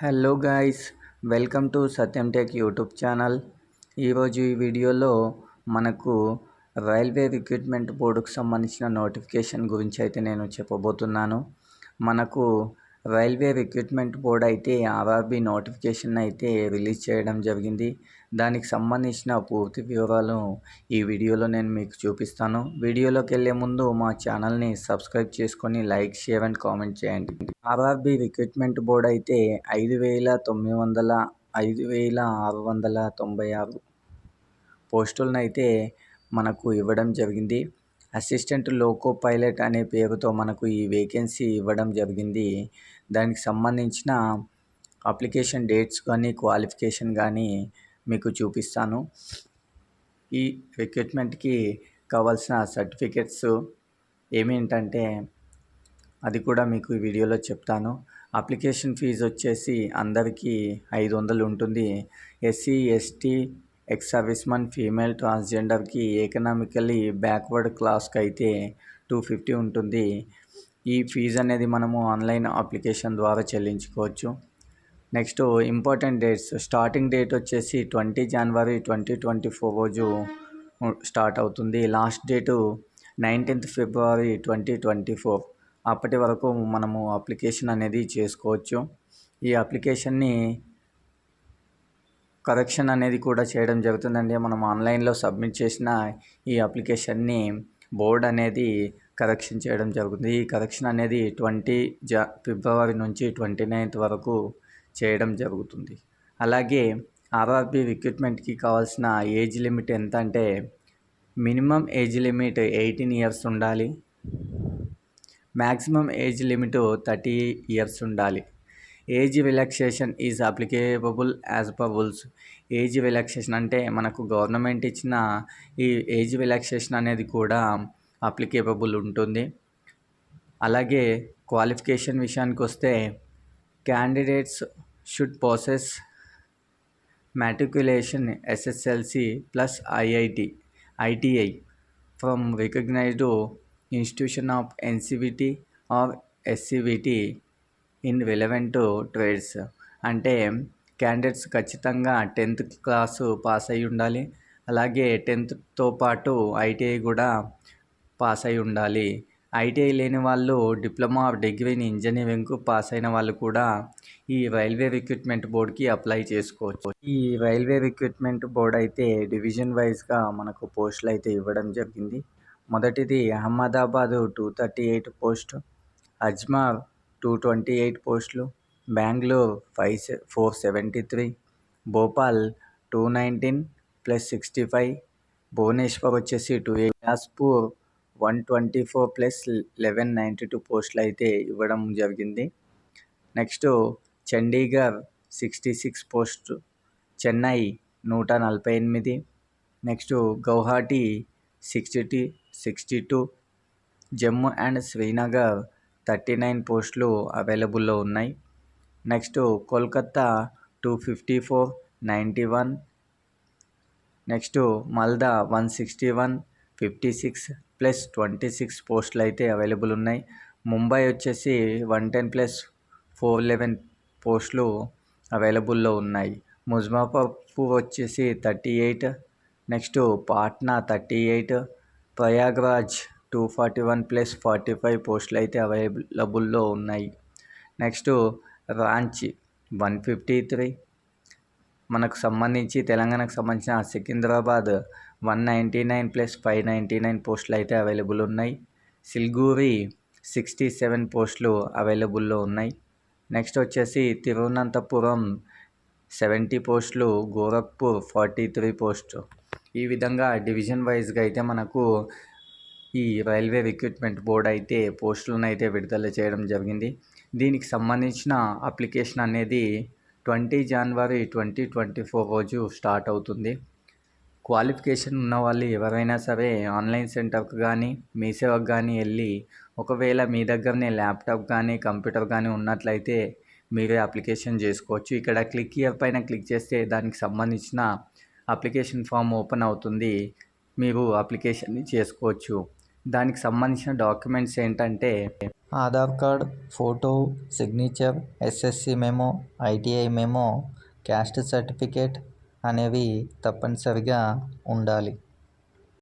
Hello guys, welcome to Satyam tech YouTube channel. ఈరోజు ఈ వీడియోలో మనకు రైల్వే రిక్రూట్మెంట్ బోర్డుకు సంబంధించిన నోటిఫికేషన్ గురించి అయితే నేను చెప్పబోతున్నాను. మనకు రైల్వే రిక్రూట్మెంట్ బోర్డు అయితే ఆర్ఆర్బీ నోటిఫికేషన్ అయితే రిలీజ్ చేయడం జరిగింది. దానికి సంబంధించిన పూర్తి వివరాలు ఈ వీడియోలో నేను మీకు చూపిస్తాను. వీడియోలోకి వెళ్ళే ముందు మా ఛానల్ని సబ్స్క్రైబ్ చేసుకొని లైక్, షేర్ అండ్ కామెంట్ చేయండి. ఆర్ఆర్బీ రిక్రూట్మెంట్ బోర్డు అయితే 5,696 పోస్టులను అయితే మనకు ఇవ్వడం జరిగింది. అసిస్టెంట్ లోకో పైలట్ అనే పేరుతో మనకు ఈ వేకెన్సీ ఇవ్వడం జరిగింది. దానికి సంబంధించిన అప్లికేషన్ డేట్స్ కానీ క్వాలిఫికేషన్ కానీ మీకు చూపిస్తాను. ఈ రిక్రూట్మెంట్కి కావాల్సిన సర్టిఫికెట్స్ ఏమేంటంటే అది కూడా మీకు ఈ వీడియోలో చెప్తాను. అప్లికేషన్ ఫీజు వచ్చేసి అందరికీ 500 ఉంటుంది. SC, ST, ex serviceman, female, ట్రాన్స్జెండర్కి, ఎకనామికల్లీ బ్యాక్వర్డ్ క్లాస్కి అయితే 250 ఉంటుంది. ఈ ఫీజు అనేది మనము ఆన్లైన్ అప్లికేషన్ ద్వారా చెల్లించుకోవచ్చు. Next important dates. Starting date వచ్చేసి 20 జనవరి 2024 రోజు స్టార్ట్ అవుతుంది. లాస్ట్ డేటు 19th ఫిబ్రవరి 2024. అప్పటి వరకు మనము అప్లికేషన్ అనేది చేసుకోవచ్చు. ఈ అప్లికేషన్ని కరెక్షన్ అనేది కూడా చేయడం జరుగుతుందండి. మనం ఆన్లైన్లో సబ్మిట్ చేసిన ఈ అప్లికేషన్ని బోర్డ్ అనేది కరెక్షన్ చేయడం జరుగుతుంది. ఈ కరెక్షన్ అనేది 20 ఫిబ్రవరి నుంచి 29th వరకు చేయడం జరుగుతుంది. అలాగే ఆర్ఆర్బీ రిక్రూట్మెంట్కి కావాల్సిన ఏజ్ లిమిట్ ఎంత అంటే మినిమం ఏజ్ లిమిట్ 18 years ఉండాలి. మ్యాక్సిమం ఏజ్ లిమిట్ 30 years ఉండాలి. Age relaxation is applicable as per rules. Age relaxation అంటే మనకు గవర్నమెంట్ ఇచ్చిన ఈ ఏజ్ రిలాక్సేషన్ అనేది కూడా అప్లికేబుల్ ఉంటుంది. అలాగే క్వాలిఫికేషన్ విషయానికి వస్తే candidates should possess matriculation SSLC plus ITI from recognized institution of NCVT or SCVT in relevant trades. అంటే క్యాండిడేట్స్ ఖచ్చితంగా 10th క్లాసు పాస్ అయి ఉండాలి. అలాగే 10thతో పాటు ITI కూడా పాస్ అయి ఉండాలి. ITI లేని వాళ్ళు డిప్లొమా ఆఫ్ డిగ్రీ ఇన్ ఇంజనీరింగ్కు పాస్ అయిన వాళ్ళు కూడా ఈ రైల్వే రిక్రూట్మెంట్ బోర్డుకి అప్లై చేసుకోవచ్చు. ఈ రైల్వే రిక్రూట్మెంట్ బోర్డు అయితే డివిజన్ వైజ్గా మనకు పోస్టులు అయితే ఇవ్వడం జరిగింది. మొదటిది అహ్మదాబాద్ 238 పోస్ట్, అజ్మార్ 228 పోస్టులు, బెంగళూరు 473, భోపాల్ 219 + 65, భువనేశ్వర్ వచ్చేసి 280, బిలాస్పూర్ 124 + 1192 పోస్టులు అయితే ఇవ్వడం జరిగింది. Next Chandigarh 66 post, Chennai 148, next Guwahati 62, Jammu and Srinagar 39 పోస్టులు అవైలబుల్లో ఉన్నాయి. నెక్స్ట్ కోల్కత్తా 254, 91, నెక్స్ట్ మాల్దా 161, 56 + 26 పోస్టులు అయితే అవైలబుల్ ఉన్నాయి. ముంబై వచ్చేసి 110 + 411 పోస్టులు అవైలబుల్లో ఉన్నాయి. ముజఫర్పూర్ వచ్చేసి 38, నెక్స్ట్ పాట్నా 38, ప్రయాగ్రాజ్ 241 + 45 పోస్టులు అయితే అవైలబుల్లో ఉన్నాయి. నెక్స్ట్ రాంచీ 153, మనకు సంబంధించి తెలంగాణకు సంబంధించిన సికింద్రాబాద్ 199 + 599 పోస్టులు అయితే అవైలబుల్ ఉన్నాయి. సిల్గూరి 67 పోస్టులు అవైలబుల్లో ఉన్నాయి. నెక్స్ట్ వచ్చేసి తిరువనంతపురం 70 పోస్టులు, గోరఖ్పూర్ 43 పోస్టు. ఈ విధంగా డివిజన్ వైజ్గా అయితే మనకు ఈ రైల్వే రిక్రూట్మెంట్ బోర్డు అయితే పోస్టులను అయితే విడుదల చేయడం జరిగింది. దీనికి సంబంధించిన అప్లికేషన్ అనేది 20 జనవరి 2024 రోజు స్టార్ట్ అవుతుంది. క్వాలిఫికేషన్ ఉన్న వాళ్ళు ఎవరైనా సరే ఆన్లైన్ సెంటర్కి కానీ మీ సేవకు కానీ వెళ్ళి ఒకవేళ మీ దగ్గరనే ల్యాప్టాప్ కానీ కంప్యూటర్ కానీ ఉన్నట్లయితే మీరే అప్లికేషన్ చేసుకోవచ్చు. ఇక్కడ క్లిక్ హియర్ పైన క్లిక్ చేస్తే దానికి సంబంధించిన అప్లికేషన్ ఫామ్ ఓపెన్ అవుతుంది. మీరు అప్లికేషన్ని చేసుకోవచ్చు. దానికి సంబంధించిన డాక్యుమెంట్స్ ఏంటంటే Aadhaar card, photo, signature, SSC memo, ITI memo, caste certificate అనేవి తప్పనిసరిగా ఉండాలి.